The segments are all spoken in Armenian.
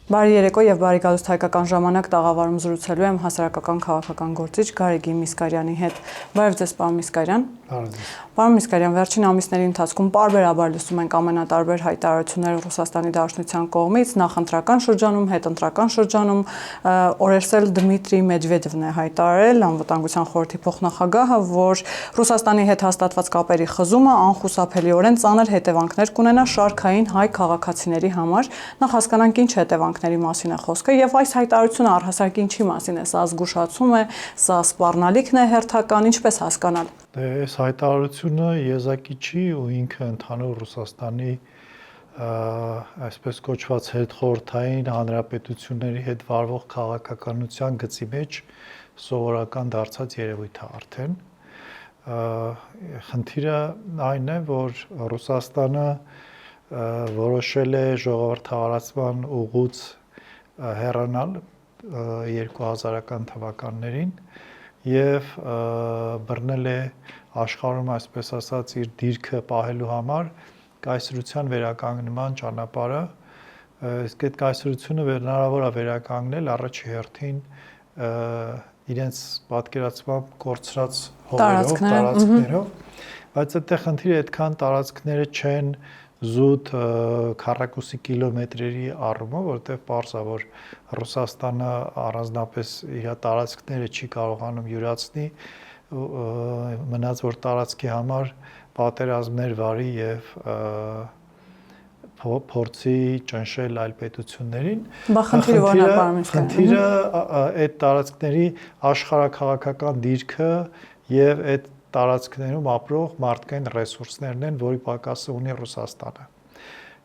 Բարի երեկո եւ բարի գալուստ հայկական ժամանակ տաղավարում զրուցելու եմ հասարակական քաղաքական գործիչ Գարեգին Միսկարյանի հետ։ Բարև ձեզ, պարոն Միսկարյան։ Պարոն Միսկարյան, վերջին ամիսների ընթացքում պարբերաբար լսում ենք ամենատարբեր հայտարարություններ Ռուսաստանի Դաշնության կողմից, նախընտրական շրջանում, հետընտրական շրջանում, օրերսել Դմիտրի Մեդվեդևն է հայտարարել, անվտանգության խորհրդի փոխնախագահը, որ Ռուսաստանի հետ հաստատված կապերի խզումը անխուսափելիորեն ծանր հետևանքներ կունենա շարքային հայ քաղաքացիների համար։ Նախ հասկանանք ինչ հետևանքների մասին է խոսքը եւ այս հայտարարությունը առհասարակ ինչի մասին է, սա զգուշացում է, սա սպառնալիքն է հերթական, ինչպես հասկանալ։ Այս հայտարարությունը եզակի չի ու ինքը ընդհանուր Ռուսաստանի այսպես կոչված հետխորհրդային հանրապետությունների հետ վարվող քաղաքականության գծի մեջ սովորական դարձած երևույթ է արդեն։ Խնդիրը այն է, որ Ռուսաստանը որոշել է ժողովրդավարացման ուղուց հեռանալ 2000-ական թվականներին եւ բռնել է աշխարհում, այսպես ասած, իր դիրքը պահելու համար կայսրության վերականգնման ճանապարհը, իսկ այդ կայսրությունը հնարավոր է վերականգնել առաջի հերթին իրենց պատկերացմամբ կորցրած հողերով, տարածքներով, բայց այդտեղ խնդիրը այդքան տարածքները չեն զուտ քառակուսի կիլոմետրերի առումով, որտեղ պարզ է, որ Ռուսաստանը առանձնապես իր տարածքները չի կարողանում յուրացնի, մնաց որ տարածքի համար պատերազմներ վարի եւ փորձի ճնշել այլ պետություններին։ Խնդիրը այդ տարածքների աշխարհաքաղաքական դիրքը եւ այդ տարածքներում ապրող մարդկային ռեսուրսներն են, որի պակասը ունի Ռուսաստանը։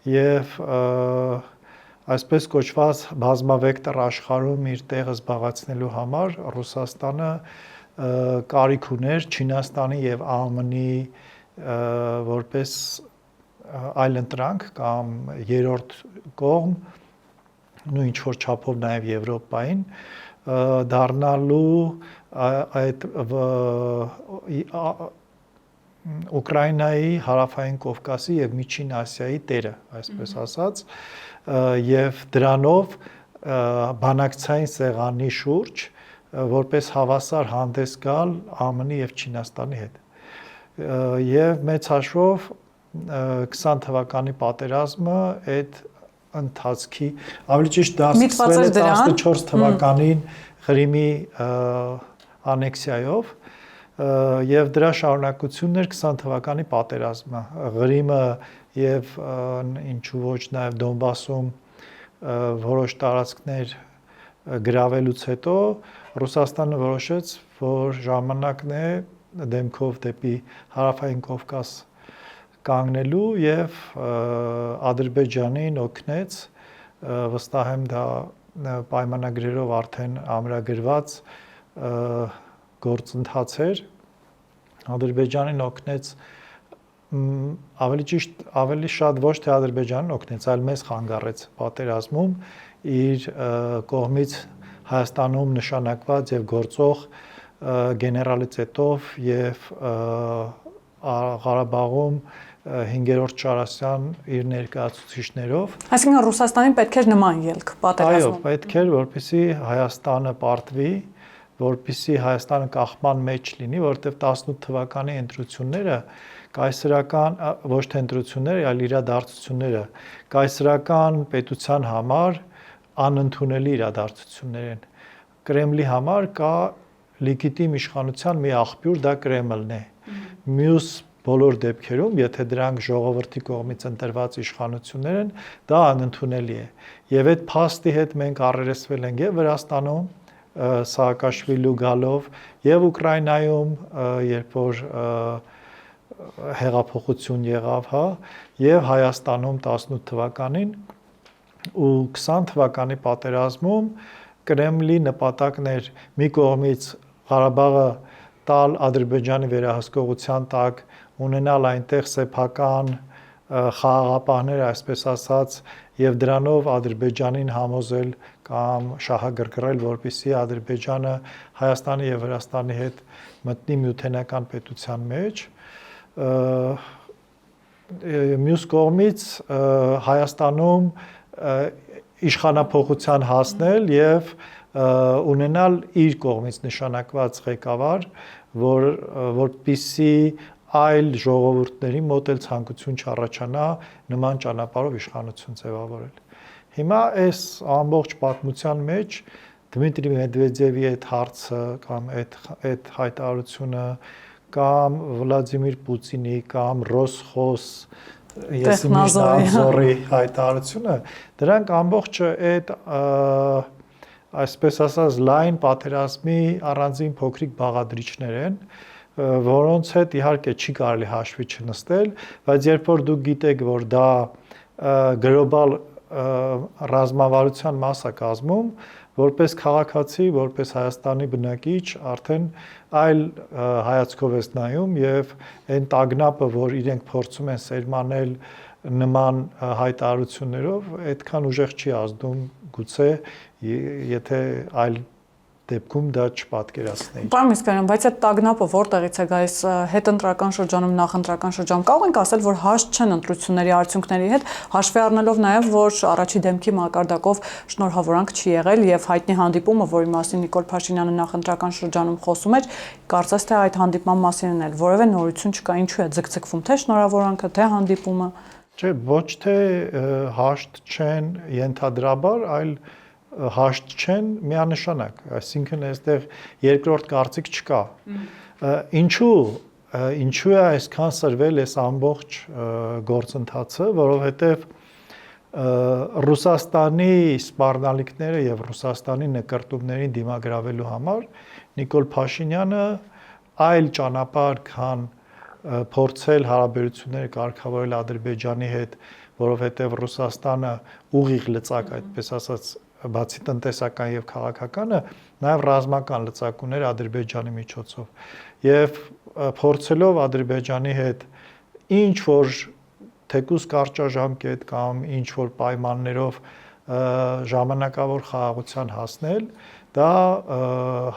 Եվ այսպես կոչված բազմավեկտոր աշխարհում իր տեղը զբաղեցնելու համար Ռուսաստանը կարիք ուներ Չինաստանի եւ ԱՄՆ-ի որպես այլընտրանք կամ երրորդ կողմ, ու ինչ որ չափով նաեւ Եվրոպային դառնալու այդ Ուկրաինայի, Հարավային Կովկասի եւ Միջին Ասիայի տերը, այսպես ասած, եւ դրանով բանակցային սեղանի շուրջ որպես հավասար հանդես գալ ԱՄՆ-ի եւ Չինաստանի հետ։ Եվ մեծ հաշվով 20 թվականի պատերազմը այդ ընթացքի ավելի ճիշտ դասվել է 14 թվականին Ղրիմի անեքսիայով եւ դրա շարունակությունն էր 20 թվականի պատերազմը։ Ղրիմը եւ ինչու ոչ նաեւ Դոնբասում որոշ տարածքներ գրավելուց հետո Ռուսաստանը որոշեց, որ ժամանակն է դեմքով դեպի Հարավային Կովկաս կանգնելու եւ Ադրբեջանին օգնեց, վստահ եմ դա պայմանագրերով արդեն ամրագրված գործընթաց էր, Ադրբեջանին օգնեց ավելի շատ ոչ թե Ադրբեջանին օգնեց, այլ մեզ խանգարեց պատերազմում իր կողմից Հայաստանում նշանակված եւ գործող գեներալիցետով եւ Ղարաբաղում 5-րդ Չարասյան իր ներկայացուցիչներով։ Այսինքն Ռուսաստանին պետք էր նման ելք պատերազմում։ Այո, պետք էր, որպեսզի Հայաստանը պարտվի, որպեսզի Հայաստանը կախման մեջ լինի, որտեղ 18 թվականի ընտրությունները կայսրական ոչ թե ընտրությունները, այլ իրադարձությունները կայսրական պետության համար անընդունելի իրադարձություններ են։ Կրեմլի համար կա լեգիտիմ իշխանության մի աղբյուր, դա Կրեմլն է։ Մյուս բոլոր դեպքերում, եթե դրանք ժողովրդի կողմից ընտրված իշխանություններ են, դա անընդունելի է։ Եվ այդ փաստի հետ մենք առերեսվել ենք եւ Վրաստանում Սաակաշվիլու գալով եւ Ուկրաինայում, երբ որ հեղափոխություն եղավ, հա, եւ Հայաստանում 18 թվականին ու 20 թվականի պատերազմում Կրեմլի նպատակն էր մի կողմից Ղարաբաղը տալ Ադրբեջանի վերահսկողության տակ, ունենալ այնտեղ սեփական խաղաղապահներ, այսպես ասած, եւ դրանով Ադրբեջանին համոզել կամ շահագրգռել, որպեսզի Ադրբեջանը Հայաստանի եւ Վրաստանի հետ մտնի միութենական պետության մեջ։ Մյուս կողմից Հայաստանում իշխանափոխության հասնել եւ ունենալ իր կողմից նշանակված ղեկավար, որպիսի այլ ժողովուրդների մոտ էլ ցանկություն չառաջանա նման ճանապարհով իշխանություն ձևավորել։ Հիմա այս ամբողջ պատմության մեջ Դմիտրի Մեդվեդևի այդ հարցը կամ այդ հայտարարությունը կամ Վլադիմիր Պուտինի կամ Ռոսխոս Նազորի հայտարարությունը, դրանք ամբողջը այդ այսպես ասած լայն պատերազմի առանձին փոքրիկ բաղադրիչներ են, որոնց հետ իհարկե չի կարելի հաշվի չնստել, բայց երբ որ դուք գիտեք, որ դա գլոբալ ռազմավարության մաս է կազմում, որպես քաղաքացի, որպես Հայաստանի բնակիչ, արդեն այլ հայացքով ես նայում եւ այն տագնապը, որ իրենք փորձում են սերմանել նման հայտարարություններով, այդքան ուժեղ չի ազդում գուցե, եթե այլ դեպքում դա չպատկերացնեի։ Պարոն Միսկարյան, բայց այդ տագնապը որտեղից է գալիս հետընտրական շրջանում, նախընտրական շրջանում։ Կարող ենք ասել, որ հաշտ չեն ընտրությունների արդյունքների հետ, հաշվի առնելով նաև, որ առաջի դեմքի մակարդակով շնորհավորանք չի եղել եւ հայտնի հանդիպումը, որի մասին Նիկոլ Փաշինյանը նախընտրական շրջանում խոսում էր, կարծես թե այդ հանդիպման մասին էլ որևէ նորություն չկա, ինչու է ձգձգվում թե շնորհավորանքը, թե հանդիպումը։ Չէ, ոչ թե հաշտ չեն ենթադրաբար, այլ հաշտ չեն միանշանակ, այսինքն այստեղ երկրորդ կարծիք չկա։ Ինչու է այսքան սրվել այս ամբողջ գործընթացը, որովհետև Ռուսաստանի սպառնալիքները եւ Ռուսաստանի նկարտումներին դիմագրավելու համար Նիկոլ Փաշինյանը այլ ճանապարհ քան փորձել հարաբերությունները կարգավորել Ադրբեջանի հետ, որովհետև Ռուսաստանը ուղիղ լծակ, այդպես ասած, բացի տնտեսական եւ քաղաքականը, նաեւ ռազմական լծակ ուներ Ադրբեջանի միջոցով եւ փորձելով Ադրբեջանի հետ ինչ որ թեկուզ կարճաժամկետ կամ ինչ որ պայմաններով ժամանակավոր խաղաղության հասնել, դա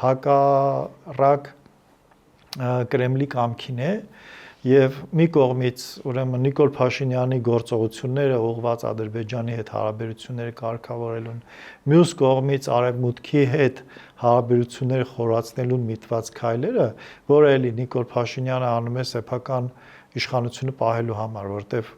հակառակ Կրեմլի կամքին է եւ մի կողմից ուրեմն Նիկոլ Փաշինյանի գործողությունները ուղղված Ադրբեջանի հետ հարաբերությունները կարգավորելուն, մյուս կողմից արևմուտքի հետ հարաբերությունները խորացնելուն միտված քայլերը, որը էլի Նիկոլ Փաշինյանը անում է սեփական իշխանությունը պահելու համար, որտեղ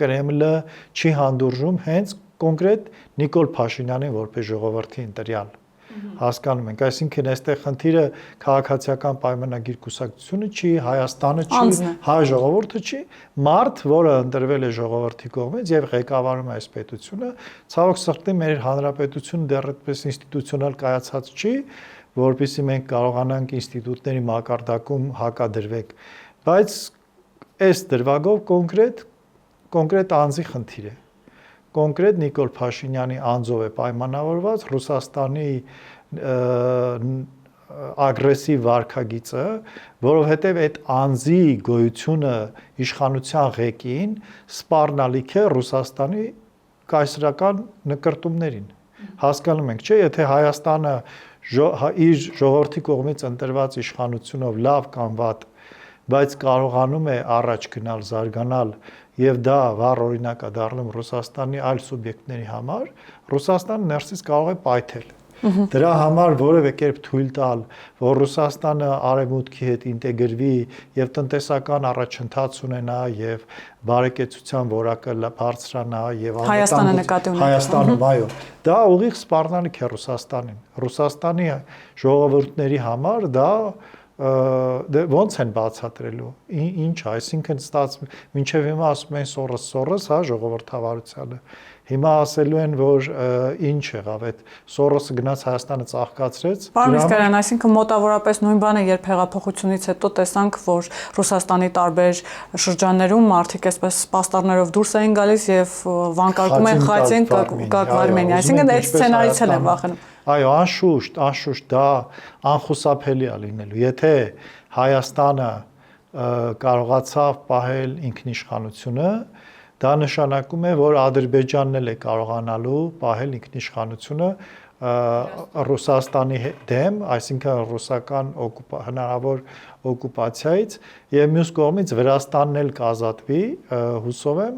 Կրեմլը չի հանդուրժում հենց կոնկրետ Նիկոլ Փաշինյանին որպես ժողովրդի ընտրյալ։ Հասկանում ենք, այսինքն այստեղ խնդիրը քաղաքացիական պայմանագիր կուսակցությունը չի, Հայաստանը չի, հայ ժողովուրդը չի, մարդ, որը ընտրվել է ժողովրդի կողմից եւ ղեկավարում է այս պետությունը, ցավոք սրտի մեր հանրապետությունը դեռ այդպես ինստիտուցիոնալ կայացած չի, որովհետեւ մենք կարողանանք ինստիտուտների մակարդակում հակադրվենք, բայց այս դրվագով կոնկրետ անձի խնդիր է։ Կոնկրետ Նիկոլ Փաշինյանի անձով է պայմանավորված Ռուսաստանի ագրեսիվ վարքագիծը, որովհետև այդ անձի գոյությունը իշխանության ղեկին սպառնալիք է Ռուսաստանի կայսրական նկարտումներին։ Հասկանում ենք, չէ՞, եթե Հայաստանը իր ժողովրդի կողմից ընտրված իշխանությունով լավ կամ վատ, բայց կարողանում է առաջ գնալ, զարգանալ եւ դա վառ օրինակ է դառնում Ռուսաստանի այլ սուբյեկտների համար, Ռուսաստանը ներսից կարող է պայթել։ Դրա համար որևէ կերպ թույլ տալ, որ Ռուսաստանը արևմուտքի հետ ինտեգրվի եւ տնտեսական առաջընթաց ունենա եւ բարեկեցության որակը բարձրանա եւ Հայաստանը նկատի ունի։ Հայաստանում, այո, դա ուղիղ սպառնալիք է Ռուսաստանին։ Ռուսաստանի ժողովուրդների համար դա ոնց են բացատրելու, ինչ, այսինքն մինչև հիմա ասում են Սորոս, հա, ժողովրդավարությանը, հիմա ասելու են, որ ինչ եղավ, այդ Սորոսը գնաց Հայաստանը ծաղկացրեց։ Պարոն Միսկարյան, այսինքն մոտավորապես նույն բանը, երբ հեղափոխությունից հետո տեսանք, որ Ռուսաստանի տարբեր շրջաններում մարդիկ այսպես պաստառներով դուրս էին գալիս եւ վանկարկում են խացին կակ Արմենիա, այսինքն այդ սցենարից էլ են վախենում։ Այո, անշուշտ դա անխուսափելի է լինելու։ Եթե Հայաստանը կարողացավ պահել ինքնիշխանությունը, դա նշանակում է, որ Ադրբեջանն էլ է կարողանալու պահել ինքնիշխանությունը Ռուսաստանի դեմ, այսինքն ռուսական հնարավոր օկուպացիայից եւ մյուս կողմից Վրաստանն էլ կազատվի, հուսով եմ,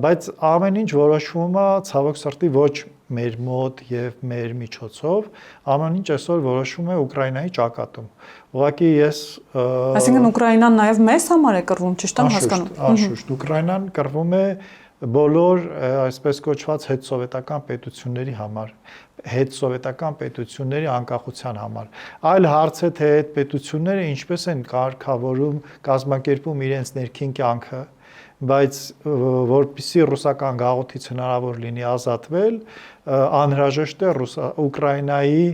բայց ամեն ինչ որոշվում է ցավոք սրտի ոչ մեր մոտ եւ մեր միջոցով, ամեն ինչ այսօր որոշվում է Ուկրաինայի ճակատում։ Ուղղակի ես Այսինքն Ուկրաինան նաեւ մեզ համար է կռվում, ճիշտ եմ հասկանում։ Անշուշտ, Ուկրաինան կռվում է բոլոր այսպես կոչված հետսովետական պետությունների համար, հետսովետական պետությունների անկախության համար։ Այլ հարց է թե այդ պետությունները ինչպես են կարգավորում, կազմակերպում իրենց ներքին կյանքը, բայց որպեսզի ռուսական գաղութից հնարավոր լինի ազատվել, անհրաժեշտ է Ուկրաինայի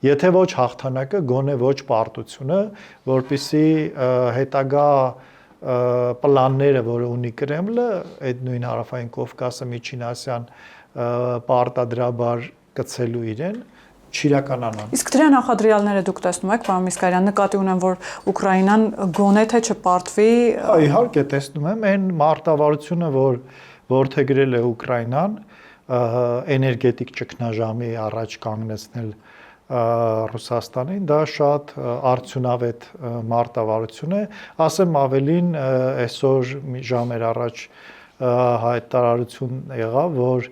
եթե ոչ հաղթանակը, գոնե ոչ պարտությունը, որպեսզի հետագա պլանները, որը ունի Կրեմլը, այդ նույն հարավային Կովկասը, Միջին Ասիան պարտադրաբար կցելու իրեն, չիրականանան։ Իսկ դրա նախադրյալները դուք տեսնում եք, պարոն Միսկարյան, նկատի ունեմ, որ Ուկրաինան գոնե թե չպարտվի։ Իհարկե տեսնում եմ, այն մարտավարությունը, որ որդեգրել է Ուկրաինան, էներգետիկ ճգնաժամի առաջ կանգնեցնել Ռուսաստանին, դա շատ արդյունավետ մարտավարություն է, ասեմ ավելին, այսօր ժամեր առաջ հայտարարություն եղավ, որ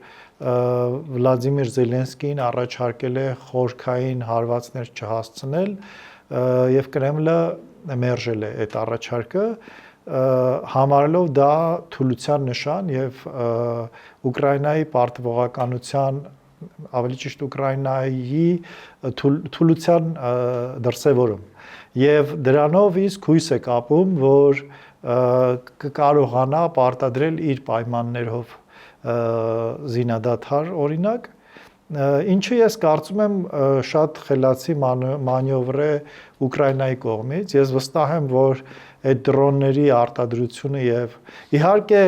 Վլադիմիր Զելենսկին առաջարկել է խորքային հարվածներ չհասցնել եւ Կրեմլը մերժել է այդ առաջարկը, համարելով դա թուլության նշան եւ Ուկրաինայի պարտվողականության ավելի ճիշտ Ուկրաինայի թուլության դրսևորում եւ դրանով իսկ հույս է կապում, որ կկարողանա պարտադրել իր պայմաններով զինադադար օրինակ, ինչը ես կարծում եմ շատ խելացի մանևր է Ուկրաինայի կողմից, ես վստահ եմ, որ այդ դրոնների արտադրությունը եւ իհարկե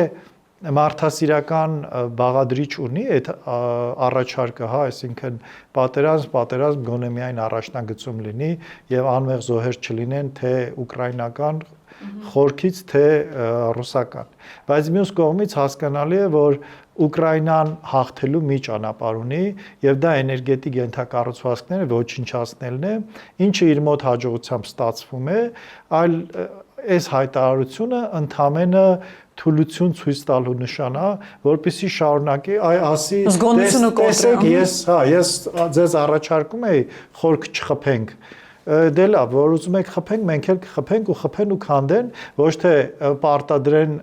մարդասիրական բաղադրիչ ունի այդ առաջարկը, հա, այսինքն պատերազմ գոնե միայն առաջնագծում լինի եւ անմեղ զոհեր չլինեն թե ուկրաինական խորքից թե ռուսական։ Բայց մյուս կողմից հասկանալի է, որ Ուկրաինան հաղթելու մի ճանապարհ ունի եւ դա էներգետիկ ենթակառուցվածքները ոչնչացնելն է, ինչը իր մոտ հաջողությամբ ստացվում է, այլ այս հայտարարությունը ընդամենը թուլություն ցույց տալու նշան է, որպեսզի շարունակի, ասի, տեսեք, ես ձեզ առաջարկում եի խորք չխփենք, դե լավ, որ ուզում եք խփենք, մենք էլ կխփենք ու խփեն ու քանդեն, ոչ թե պարտադրեն,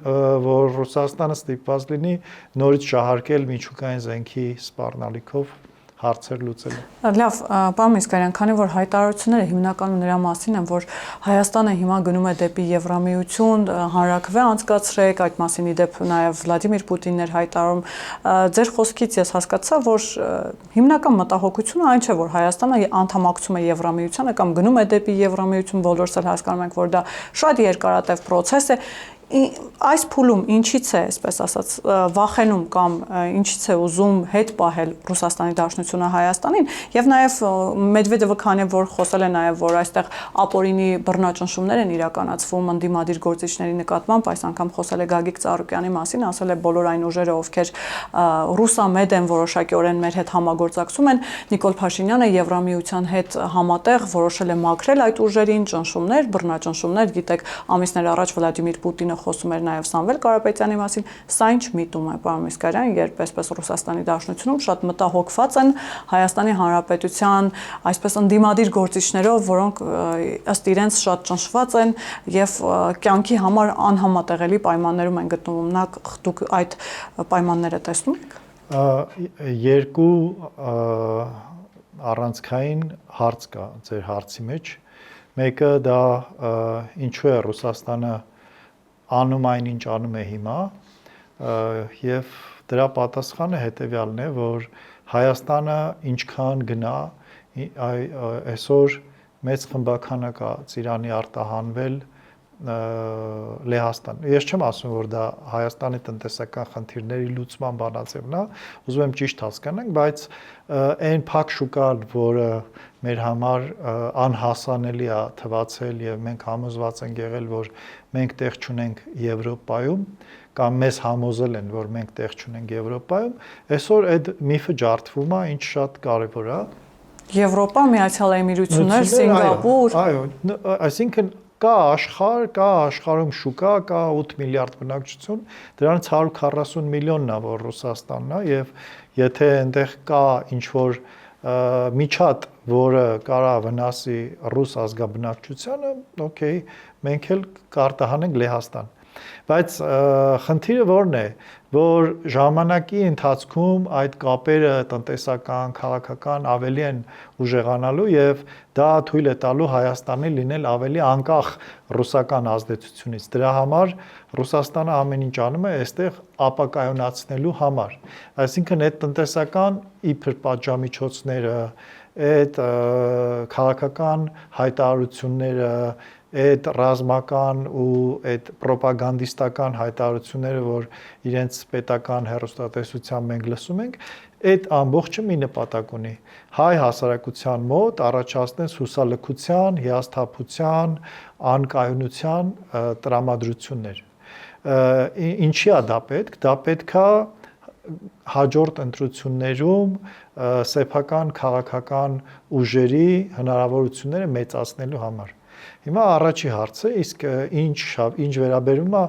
որ Ռուսաստանը ստիպված լինի նորից շահարկել միջուկային զենքի սպառնալիքով հարցեր լուծելու։ Լավ, պարոն Միսկարյան, քանի որ հայտարարությունները հիմնականում նրա մասին են, որ Հայաստանը հիմա գնում է դեպի Եվրամիություն, հանրաքվե անցկացրեք, այդ մասին իդեպ նաև Վլադիմիր Պուտինն էր հայտարարում, ձեր խոսքից ես հասկացա, որ հիմնական մտահոգությունը այն չէ, որ Հայաստանը անդամակցում է Եվրամիությանը կամ գնում է դեպի Եվրամիություն, բոլորս էլ հասկանում ենք, որ դա շատ երկարատև process է։ Այս փուլում ինչից է, այսպես ասած, վախենում կամ ինչից է ուզում հետ պահել Ռուսաստանի Դաշնությունը Հայաստանին եւ նաեւ Մեդվեդևը քանի որ խոսել է նաեւ որ այստեղ ապօրինի բռնաճնշումներ են իրականացվում ընդդիմադիր գործիչների նկատմամբ, այս անգամ խոսել է Գագիկ Ծառուկյանի մասին, ասել է բոլոր այն ուժերը, ովքեր ռուսամետ են որոշակիորեն մեր հետ համագործակցում են, Նիկոլ Փաշինյանը Եվրամիության հետ համատեղ որոշել է մաքրել այդ ուժերին, ճնշումներ, բռնաճնշումներ, գիտեք, ամիսներ առաջ Վլադիմիր Պուտինը խոսում էր նաև Սամվել Կարապետյանի մասին, սա ինչ միտում է, պարոն Միսկարյան, երբ այսպես Ռուսաստանի Դաշնությունում շատ մտահոգված են Հայաստանի Հանրապետության այսպես ընդդիմադիր գործիչներով, որոնք ըստ իրենց շատ ճնշված են եւ կյանքի համար անհամատեղելի պայմաններում են գտնվում։ Դուք այդ պայմանները տեսնում եք։ Երկու առանցքային հարց կա ձեր հարցի մեջ։ Մեկը դա ինչու է Ռուսաստանը անում այն ինչ անում է հիմա եւ դրա պատասխանը հետեւյալն է, որ Հայաստանը ինչքան գնա այսօր մեծ խմբականը կա Ծիրանի արտահանվել Լեհաստան։ Ես չեմ ասում, որ դա Հայաստանի տնտեսական խնդիրների լուծման բանաձևն է, ուզում եմ ճիշտ հասկանանք, բայց այն փակ շուկան, որը մեր համար անհասանելի է թվացել եւ մենք համոզված ենք եղել, որ մենք տեղ չունենք Եվրոպայում կամ մեզ համոզել են, որ մենք տեղ չունենք Եվրոպայում, այսօր այդ միֆը ջարդվում է, ինչ շատ կարեւոր է։ Եվրոպա, Միացյալ Էմիրություններ, Սինգապուր։ Այո, այսինքն կա աշխարհում շուկա, կա 8 միլիարդ բնակչություն, դրանից 140 միլիոնն է որ Ռուսաստանն է եւ եթե այնտեղ կա ինչ որ միջատ, որը կարա վնասի ռուս ազգաբնակչությանը, օքեյ, մենք էլ կարտահանենք Լեհաստան։ Բայց խնդիրը որն է, որ ժամանակի ընթացքում այդ կապերը տնտեսական, քաղաքական ավելի են ուժեղանալու եւ դա թույլ է տալու Հայաստանի լինել ավելի անկախ ռուսական ազդեցությունից։ Դրա համար Ռուսաստանը ամեն ինչ անում է այստեղ ապակայունացնելու համար։ Այսինքն այդ տնտեսական իբր պատժամիջոցները, այդ քաղաքական հայտարարությունները, այդ ռազմական ու այդ ռոպագանդիստական հայտարարությունները, որ իրենց պետական հեռուստատեսությամբ մենք լսում ենք, այդ ամբողջը մի նպատակ ունի։ Հայ հասարակության մոտ առաջացնես հուսալքության, հիասթափության, անկայունության տրամադրություններ։ Ինչի է դա պետք։ Դա պետք է հաջորդ ընտրություններում սեփական քաղաքական ուժերի հնարավորությունները մեծացնելու համար։ Հիմա առաջի հարցը, իսկ ինչ վերաբերում է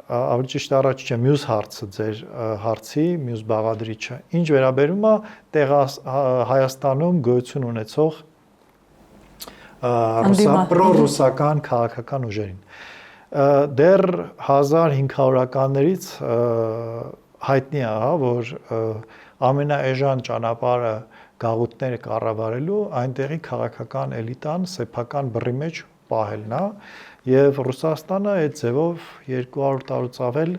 ավելի ճիշտ առաջ չէ, մյուս հարցը ձեր հարցի, մյուս բաղադրիչը։ Ինչ վերաբերում է Հայաստանում գոյություն ունեցող պրոռուսական քաղաքական ուժերին։ Դեռ 1500-ականներից հայտնի է, որ ամենաէժան ճանապարհը գաղութները կառավարելու այնտեղի քաղաքական էլիտան սեփական բռի մեջ պահելն է եւ Ռուսաստանը այդ ձևով 200 տարուց ավել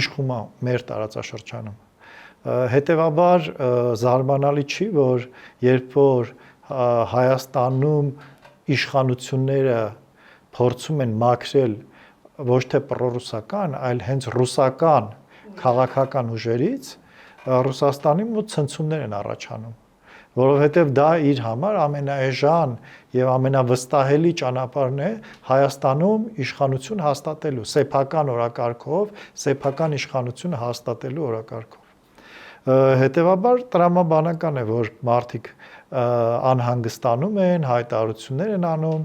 իշխում է մեր տարածաշրջանում։ Հետևաբար զարմանալի չի, որ երբ որ Հայաստանում իշխանությունները փորձում են մաքրել ոչ թե պրոռուսական, այլ հենց ռուսական քաղաքական ուժերից, Ռուսաստանի մոտ ցնցումներ են առաջանում, որովհետև դա իր համար ամենաէժան եւ ամենավստահելի ճանապարհն է Հայաստանում իշխանություն հաստատելու, սեփական օրակարգով, սեփական իշխանությունը հաստատելու օրակարգով։ Հետևաբար տրամաբանական է, որ մարդիկ անհանգստանում են, հայտարարություններ են անում,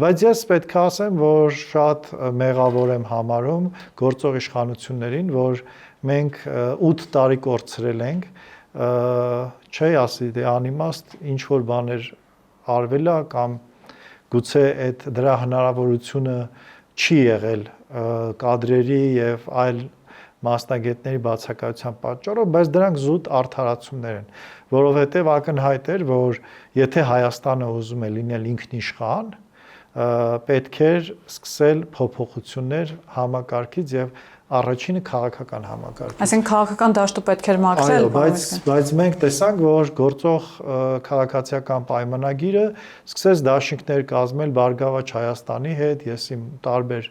բայց ես պետք է ասեմ, որ շատ մեղավոր եմ համարում գործող իշխանություններին, որ մենք 8 տարի կորցրել ենք, չի ասի դե անիմաստ ինչ որ բաներ արվել է կամ գուցե այդ դրա հնարավորությունը չի եղել կադրերի եւ այլ մասնագետների բացակայության պատճառով, բայց դրանք զուտ արդարացումներ են, որովհետև ակնհայտ էր, որ եթե Հայաստանը ուզում է լինել ինքնիշխան, պետք էր սկսել փոփոխություններ համակարգից եւ առաջինը քաղաքական համակարգից։ Այսինքն քաղաքական դաշտը պետք էր մաքրել, բայց մենք տեսանք, որ գործող քաղաքացիական պայմանագիրը սկսեց դաշինքներ կազմել Բարգավաճ Հայաստանի հետ, ես իմ տարբեր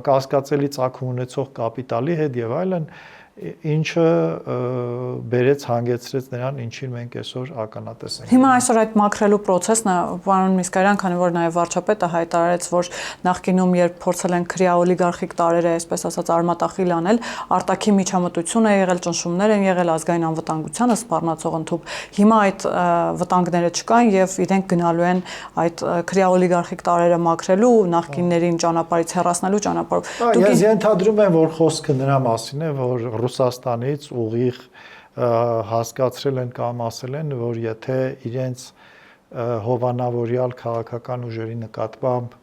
կասկածելի ծագում ունեցող կապիտալի հետ եւ այլն, ինչը բերեց հանգեցրեց նրան, ինչին մենք այսօր ականատես ենք։ Հիմա այսօր այդ մաքրելու process-ն է, պարոն Միսկարյան, քանի որ նաև վարչապետը հայտարարեց, որ նախկինում երբ փորձել են քրեա-օլիգարխիկ տարերը, այսպես ասած, արմատախիլ անել, արտաքին միջամտություն է եղել, ճնշումներ են եղել, ազգային անվտանգությանը սպառնացող ընդհուպ։ Հիմա այդ վտանգները չկան եւ իրենք գնալու են այդ քրեա-օլիգարխիկ տարերը մաքրելու, նախկիններին ճանապարհից հեռացնելու ճանապարհով։ Ես ենթադրում եմ, որ խոսքը նրա մասին է, որ Ռուսաստանից ուղիղ հասկացրել են կամ ասել են, որ եթե իրենց հովանավորյալ քաղաքական ուժերի նկատմամբ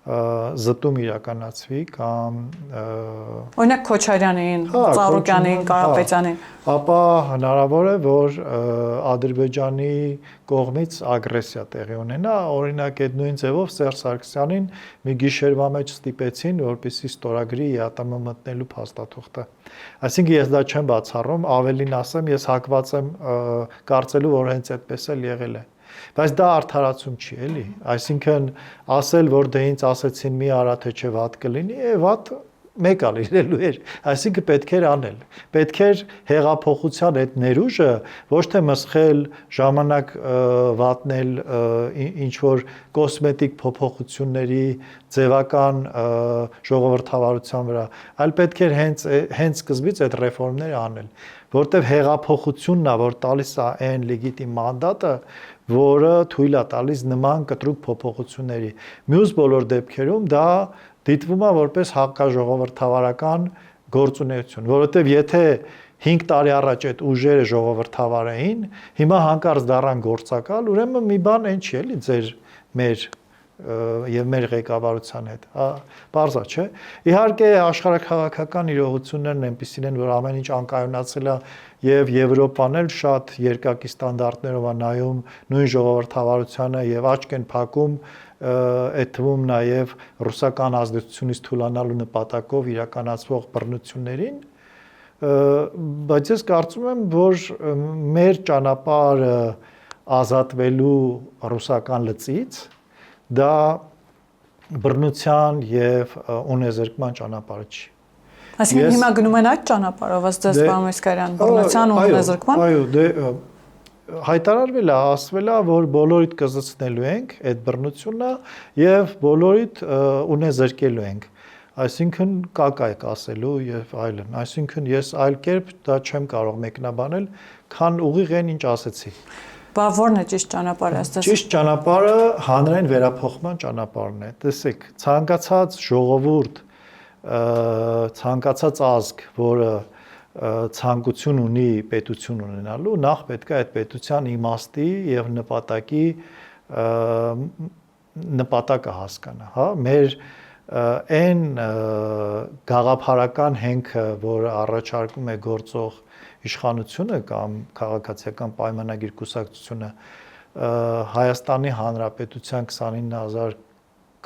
զտում իրականացվի կամ օրինակ Քոչարյանին, Ծառուկյանին, Կարապետյանին, ապա հնարավոր է, որ Ադրբեջանի կողմից ագրեսիա տեղի ունենա, օրինակ այդ նույն ձևով Սերժ Սարգսյանին մի գիշերվա մեջ ստիպեցին, որպեսզի ստորագրի ԵԱՏՄ մտնելու փաստաթուղթը։ Այսինքն ես դա չեմ բացառում, ավելին ասեմ, ես հակված եմ կարծելու, որ հենց այդպես էլ եղել է։ Բայց դա արդարացում չի, էլի։ Այսինքն ասել, որ դե ինձ ասեցին մի արա թե չէ վատ կլինի, վատ մեկ ալ իրելու էր, այսինքն պետք էր անել, պետք էր հեղափոխության այդ ներուժը ոչ թե մսխել, ժամանակ վատնել ինչ-որ կոսմետիկ փոփոխությունների ձևական ժողովրդավարության վրա, այլ պետք էր հենց սկզբից այդ ռեֆորմները անել, որտեվ հեղափոխությունն է, որ տալիս է այն լեգիտիմ մանդատը, որը թույլ է տալիս նման կտրուկ փոփոխությունների։ Մյուս բոլոր դեպքերում դա դիտվում է որպես հակաժողովրդավարական գործունեություն, որովհետև եթե 5 տարի առաջ այդ ուժերը ժողովրդավար էին, հիմա հանկարծ դառան գործակալ, ուրեմն մի բան այն չի էլի ձեր մեր եւ մեր ղեկավարության հետ, բարձա չէ։ Իհարկե աշխարհաքաղաքական իրողություններն այնպիսին են, որ ամեն ինչ անկայունացել է եւ Եվրոպան էլ շատ երկակի ստանդարտներով է նայում նույն ժողովրդավարությանը եւ աչք են փակում այդ թվում նաեւ ռուսական ազդեցությունից թույլանալու նպատակով իրականացվող բռնություններին, բայց ես կարծում եմ, որ մեր ճանապարհը ազատվելու ռուսական լծից դա բռնության եւ ունեզրկման ճանապարհը չի։ Այսինքն հիմա գնում են այդ ճանապարհով, ըստ ձեզ, պարոն Միսկարյան, բռնության ու ունեզրկման։ Այո, հայտարարվել է, ասվել է, որ բոլորիդ կզցնելու ենք այդ բռնությունը եւ բոլորիդ ունեզրկելու ենք։ Այսինքն կակայք ասելու եւ այլն։ Այսինքն ես այլ կերպ դա չեմ կարող մեկնաբանել, քան ուղիղ այն ինչ ասեցի։ Բա ո՞րն է ճիշտ ճանապարհը, ըստ ձեզ։ Ճիշտ ճանապարհը հանրային վերափոխման ճանապարհն է։ Տեսեք, ցանկացած ժողովուրդ, ցանկացած ազգ, որը ցանկություն ունի պետություն ունենալու, նախ պետք է այդ պետության իմաստի եւ նպատակի նպատակը հասկանա, հա, մեր այն գաղափարական հենքը, որը առաջարկում է գործող իշխանությունը կամ քաղաքացիական պայմանագիր կուսակցությունը Հայաստանի Հանրապետության 29000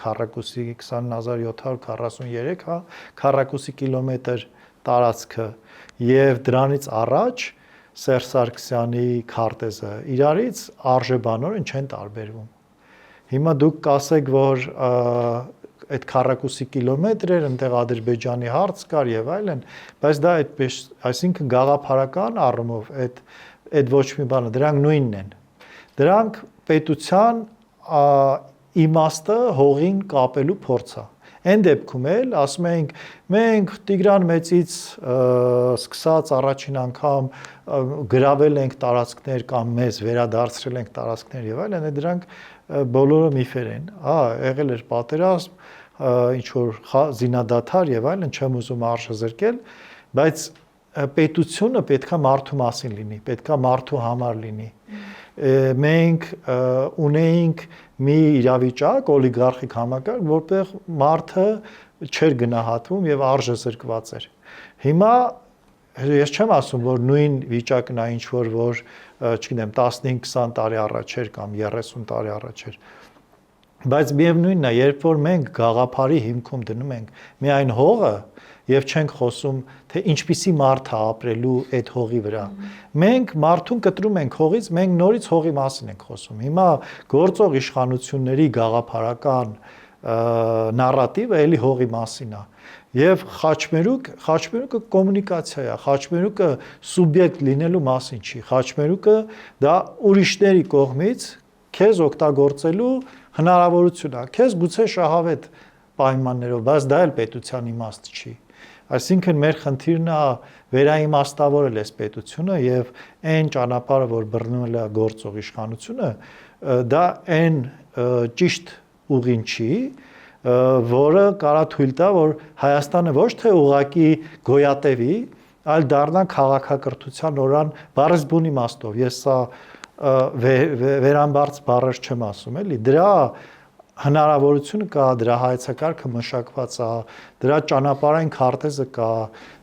քառակուսի 20743 հա քառակուսի կիլոմետր տարածքը եւ դրանից առաջ Սերժ Սարգսյանի քարտեզը իրարից արժեբանորեն չեն տարբերվում։ Հիմա դուք կասեք, որ այդ քառակուսի կիլոմետրեր այնտեղ Ադրբեջանի հարց կար եւ այլն, բայց դա այդպես, այսինքն գաղափարական առումով այդ ոչ մի բանը, դրանք նույնն են։ Դրանք պետության իմաստը հողին կապելու փորձ է։ Այն դեպքում էլ ասում ենք մենք Տիգրան Մեծից սկսած առաջին անգամ գրավել ենք տարածքներ կամ մեզ վերադարձրել ենք տարածքներ եւ այլն, դրանք բոլորը միֆեր են։ Հա, եղել էր պատերազմ, ինչ որ զինադադար եւ այլն, չեմ ուզում արժեզրկել, բայց պետությունը պետքա մարդու մասին լինի, պետքա մարդու համար լինի։ Մենք ունեինք մի իրավիճակ, օլիգարխիկ համակարգ, որտեղ մարդը չէր գնահատվում եւ արժեզրկված էր։ Հիմա ես չեմ ասում, որ նույն վիճակն է ինչ որ չգիտեմ 15-20 տարի առաջ էր կամ 30 տարի առաջ էր։ Բայց միևնույնն է, երբ որ մենք գաղափարի հիմքում դնում ենք միայն հողը եւ չենք խոսում, թե ինչպիսի մարդ է ապրելու այդ հողի վրա։ Մենք մարդուն կտրում ենք հողից, մենք նորից հողի մասին ենք խոսում։ Հիմա գործող իշխանությունների գաղափարական նարատիվը էլի հողի մասին է։ Եվ խաչմերուկը կոմունիկացիա է, խաչմերուկը սուբյեկտ լինելու մասին չի։ Խաչմերուկը դա ուրիշների կողմից քեզ օգտագործելու հնարավորություն է։ Քեզ գուցե շահավետ պայմաններով, բայց դա էլ պետության իմաստ չի։ Այսինքն մեր խնդիրն է վերաիմաստավորել այս պետությունը եւ այն ճանապարհը, որ բռնել է գործող իշխանությունը, դա այն ճիշտ ուղին չի, որը կարա թույլ տա, որ Հայաստանը ոչ թե ուղակի գոյատևի, այլ դառնա քաղաքակրթության օրան բառեզբուն իմաստով։ Ես սա վերամբարձ բառեր չեմ ասում, էլի։ Դրա հնարավորությունը կա, դրա հայեցակարգը մշակված է, դրա ճանապարհային քարտեզը կա,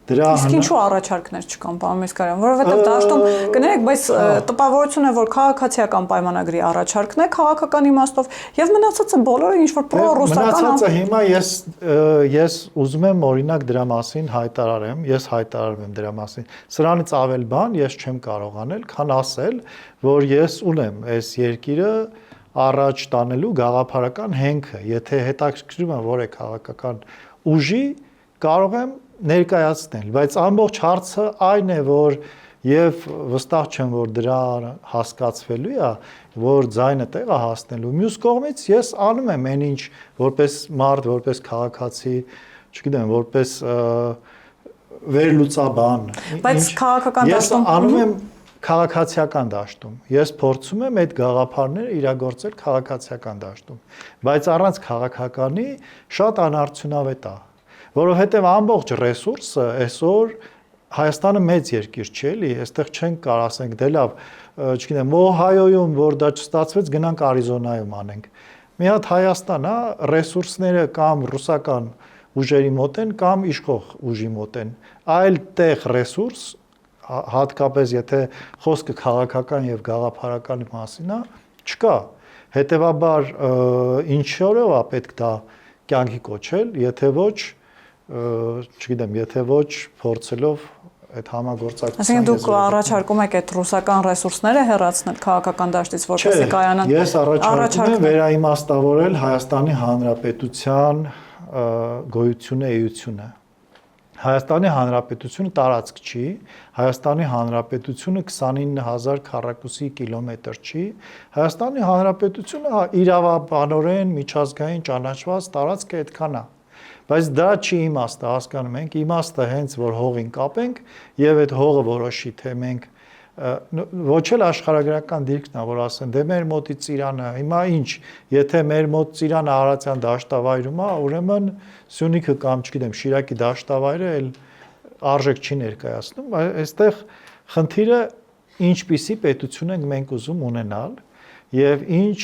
դրա Իսկ ինչու առաջարկներ չկան, պարոն Միսկարյան, որովհետև դաշտում կներեք, բայց տպավորություն է, որ քաղաքացիական պայմանագրի առաջարկն է քաղաքական իմաստով եւ մնացածը բոլորը ինչ որ պրոռուսական մնացածը հիմա ես ուզում եմ օրինակ դրա մասին հայտարարեմ, ես հայտարարում եմ դրա մասին։ Սրանից ավել բան ես չեմ կարող անել, քան ասել, որ ես ունեմ այս երկիրը առաջ տանելու գաղափարական հենքը, եթե հետաքրքրում եմ որ է քաղաքական ուժի, կարող եմ ներկայացնել, բայց ամբողջ հարցը այն է, որ եւ վստահ չեմ, որ դրա հասկացվելու է, որ ձայնը տեղը հասնելու։ Մյուս կողմից ես անում եմ այն ինչ որպես մարդ, որպես քաղաքացի, չգիտեմ, որպես վերլուծաբան։ Բայց քաղաքական դաշտում ես անում եմ քաղաքացիական դաշտում։ Ես փորձում եմ այդ գաղափարները իրագործել քաղաքացիական դաշտում, բայց առանց քաղաքականի շատ անարդյունավետ է, որովհետև ամբողջ ռեսուրսը այսօր Հայաստանը մեծ երկիր չէ, էլի, այստեղ չենք կարող ասենք դե լավ, չգիտեմ, Օհայոյում, որ դա չստացվեց, գնանք Արիզոնայում անենք։ Մի հատ Հայաստան է, ռեսուրսները կամ ռուսական ուժերի մոտ են, կամ իշխող ուժի մոտ են։ Այլ տեղ ռեսուրս, հատկապես եթե խոսքը քաղաքական եւ գաղափարական մասին է, չկա։ Հետևաբար ինչորով է պետք դա կյանքի կոչել, եթե ոչ, չգիտեմ, եթե ոչ փորձելով այդ համագործակցության։ Այսինքն դուք առաջարկում եք այդ ռուսական ռեսուրսները հեռացնել քաղաքական դաշտից, որպեսզի կայանան։ Ես առաջարկում եմ վերաիմաստավորել Հայաստանի Հանրապետության գոյությունը, էությունը։ Հայաստանի Հանրապետությունը տարածք չի, Հայաստանի Հանրապետությունը 29000 քառակուսի կիլոմետր չի, Հայաստանի Հանրապետությունը իրավաբանորեն միջազգային ճանաչված տարածք է, այդքան է։ Բայց դա չի իմաստը, հասկանում ենք, իմաստը հենց որ հողին կապենք եւ այդ հողը որոշի թե մենք ոչ էլ աշխարհագրական դիրքն է, որ ասեն դե մեր մոտից Իրանը, հիմա ինչ, եթե մեր մոտ Իրանը Արարատյան դաշտավայրում է, ուրեմն Սյունիքը կամ չգիտեմ Շիրակի դաշտավայրը էլ արժեք չի ներկայացնում, այստեղ խնդիրը ինչպիսի պետություն ենք մենք ուզում ունենալ եւ ինչ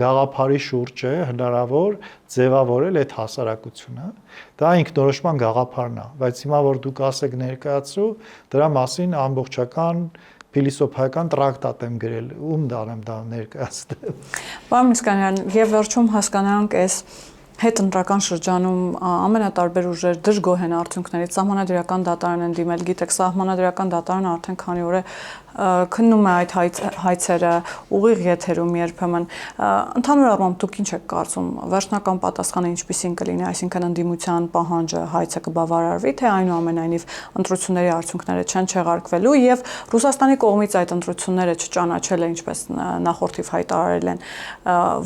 գաղափարի շուրջ է հնարավոր ձևավորել այդ հասարակությունը, դա ինքնորոշման գաղափարն է, բայց հիմա որ դուք ասեք ներկայացրու, դրա մասին ամբողջական փիլիսոփայական տրակտատ եմ գրել, ում դանեմ դա ներկայացնել։ Պարոն Միսկանյան, եւ վերջում հասկանանք այս հետընտրական շրջանում ամենատարբեր ուժեր դժգոհ են արդյունքներից, սահմանադրական դատարան են դիմել, գիտեք, սահմանադրական դատարանը արդեն քանի օր է քննում է այդ հայցերը ուղիղ եթերում երբեմն ընդհանուր առմամբ դուք ինչ եք կարծում վերջնական պատասխանը ինչպիսին կլինի, այսինքն ընդդիմության պահանջը հայցը կբավարարվի, թե այնուամենայնիվ ընտրությունների արդյունքները չեն չեղարկվելու եւ Ռուսաստանի կողմից այդ ընտրությունները չճանաչելը ինչպես նախորդիվ հայտարարել են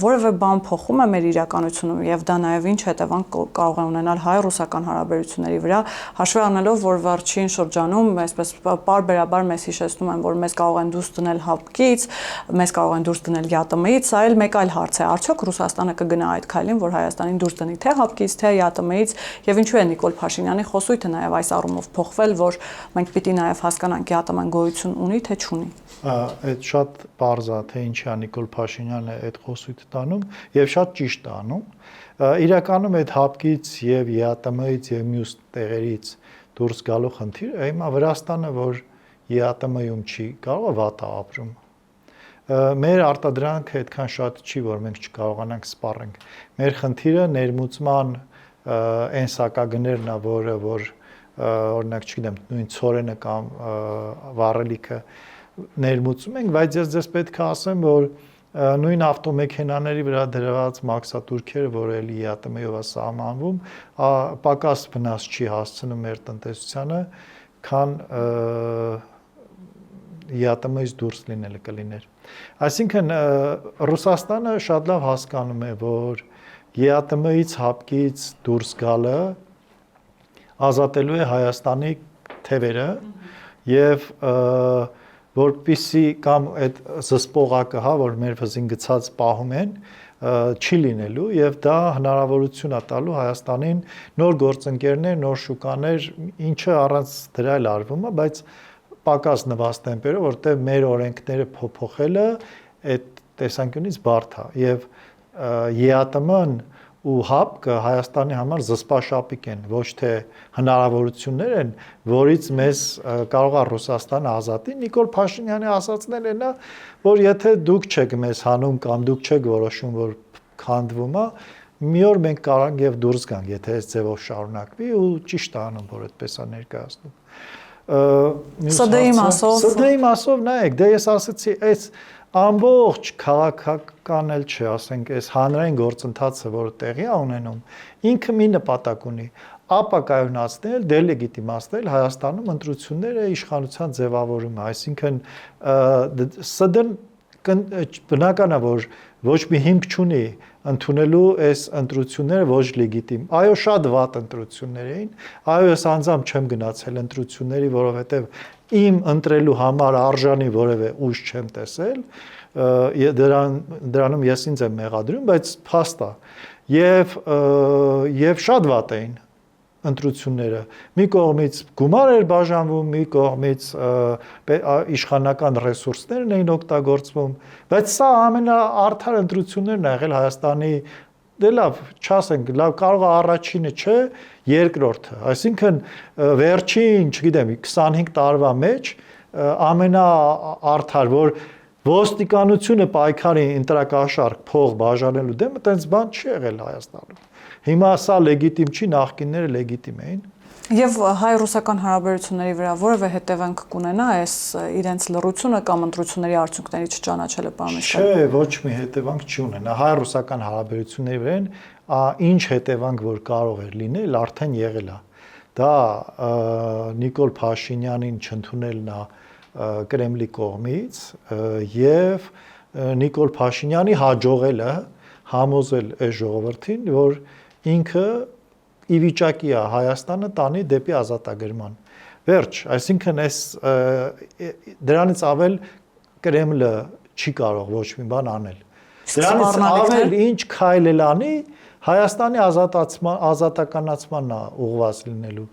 որևէ բան փոխում է մեր իրականությունում եւ դա նաեւ ինչ հետևանք կարող է ունենալ հայ-ռուսական հարաբերությունների վրա, հաշվի առնելով որ վերջին շրջանում այսպես պարբերաբար մեզ հիշեցնում են որ մեզ կարող են դուրս դնել ՀԱՊԿ-ից, մեզ կարող են դուրս դնել ԵԱՏՄ-ից, սա էլ մեկ այլ հարց է, արդյոք Ռուսաստանը կգնա այդ քայլին, որ Հայաստանին դուրս դնի թե ՀԱՊԿ-ից, թե ԵԱՏՄ-ից, եւ ինչու է Նիկոլ Փաշինյանի խոսույթը նաեւ այս առումով փոխվել, որ մենք պիտի նաեւ հասկանանք ԵԱՏՄ-ն գոյություն ունի, թե չունի։ Այդ շատ պարզ է, թե ինչի է Նիկոլ Փաշինյանը այդ խոսույթը տանում եւ շատ ճիշտ է անում։ Իրականում այդ ՀԱՊԿ-ից եւ ԵԱՏՄ-ից եւ մյուս տեղերից դուրս գալու խնդիրը հիմա Վրաստանը, որ ԵԱՏՄ-ում չի, կարող է վատ է ապրում։ Մեր արտադրանքը այդքան շատ չի, որ մենք չկարողանանք սպառենք։ Մեր խնդիրը ներմուծման այն սակագներն է, որ օրինակ, չգիտեմ, նույն ցորենը կամ վառելիքը ներմուծում ենք, բայց ես ձեզ պետք է ասեմ, որ նույն ավտոմեքենաների վրա դրված մաքսատուրքերը, որ էլի ԵԱՏՄ-ով է սահմանվում, պակաս վնաս չի հասցնում մեր տնտեսությանը, քան ԵԱՏՄ-ից դուրս լինելը կլիներ։ Այսինքն Ռուսաստանը շատ լավ հասկանում է, որ ԵԱՏՄ-ից ՀԱՊԿ-ից դուրս գալը ազատելու է Հայաստանի թևերը եւ որպիսի կամ այդ զսպողակը, հա, որ մեր վզին գցած պահում են, չի լինելու եւ դա հնարավորություն է տալու Հայաստանին նոր գործընկերներ, նոր շուկաներ, ինչը առանց դրա էլ արվում է, բայց պակաս նվազ տեմպերով, որտեղ մեր օրենքները փոփոխելը այդ տեսանկյունից բարդ է եւ ԵԱՏՄ-ն ու ՀԱՊԿ-ը Հայաստանի համար զսպաշապիկ են, ոչ թե հնարավորություններ են, որից մեզ կարող է Ռուսաստանը ազատի։ Նիկոլ Փաշինյանի ասածն էլ է, որ եթե դուք չեք մեզ հանում կամ դուք չեք որոշում, որ քանդվում է, մի օր մենք կարող ենք եւ դուրս գանք, եթե այս ձևով շարունակվի ու ճիշտ է անում, որ այդպես է ներկայացնում։ ՍԴ-ի մասով նայեք, դե ես ասացի, այս ամբողջ քաղաքական էլ չէ, ասենք, այս հանրային գործընթացը, որը տեղի է ունենում, ինքը մի նպատակ ունի՝ ապակայունացնել, դելեգիտիմացնել Հայաստանում ընտրությունները իշխանության ձևավորումը, այսինքն ՍԴ-ն բնական է, որ ոչ մի հիմք չունի ընդունելու այս ընտրությունները ոչ լեգիտիմ։ Այո, շատ վատ ընտրություններ էին։ Այո, ես անձամբ չեմ գնացել ընտրությունների, որովհետև իմ ընտրելու համար արժանի որևէ ուժ չեմ տեսել, դրանում ես ինձ եմ մեղադրում, բայց փաստ է։ Եվ շատ վատ էին ընտրությունները։ Մի կողմից գումար էր բաժանվում, մի կողմից իշխանական ռեսուրսներն էին օգտագործվում, բայց սա ամենաարդար ընտրություններն ա եղել Հայաստանի, դե լավ, չասենք, լավ կարող է առաջինը չէ, երկրորդը։ Այսինքն վերջին, չգիտեմ, 25 տարվա մեջ ամենաարդար, որ ոստիկանությունը պայքարի ընտրակաշառք փող բաժանելու դեմ, այդպես բան չի եղել Հայաստանում։ Հիմա սա լեգիտիմ չի, նախկինները լեգիտիմ էին։ Եվ հայ-ռուսական հարաբերությունների վրա որևէ հետևանք կունենա այս իրենց լռությունը կամ ընտրությունների արդյունքների չճանաչելը, պարոն Միսկարյան։ Չէ, ոչ մի հետևանք չի ունենա։ Հայ-ռուսական հարաբերությունների վրա ինչ հետևանք որ կարող էր լինել, արդեն եղել է։ Դա Նիկոլ Փաշինյանին չընդունելն է Կրեմլի կողմից եւ Նիկոլ Փաշինյանի հաջողելը համոզել այս ժողովրդին, որ ինքը ի վիճակի է Հայաստանը տանի դեպի ազատագրման։ Վերջ, այսինքն դրանից ավել Կրեմլը չի կարող ոչ մի բան անել։ Դրանից ավել ինչ քայլ էլ անի, Հայաստանի ազատականացմանն է ուղղված լինելու։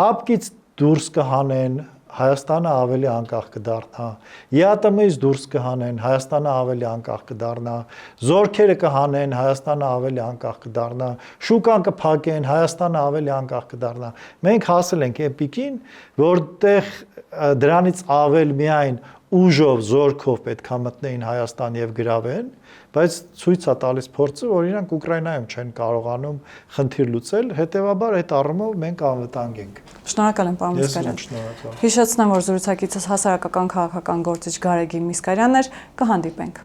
Հապկից դուրս կհանեն, Հայաստանը ավելի անկախ կդառնա, ԵԱՏՄ-ից դուրս կհանեն, Հայաստանը ավելի անկախ կդառնա, զորքերը կհանեն, Հայաստանը ավելի անկախ կդառնա, շուկան կփակեն, Հայաստանը ավելի անկախ կդառնա։ Մենք հասել ենք այն պիկին, որտեղ դրանից ավել միայն ուժով, զորքով պետք է մտնեին Հայաստան եւ գրավեն, բայց ցույց է տալիս փորձը, որ իրանք Ուկրաինայում չեն կարողանում խնդիր լուծել, հետեւաբար այդ առումով մենք անվտանգ ենք։ Շնորհակալ եմ, պարոն Միսկարյան։ Հիշեցնեմ, որ զրուցակիցս հասարակական քաղաքական գործիչ Գարեգին Միսկարյանն էր, կհանդիպենք։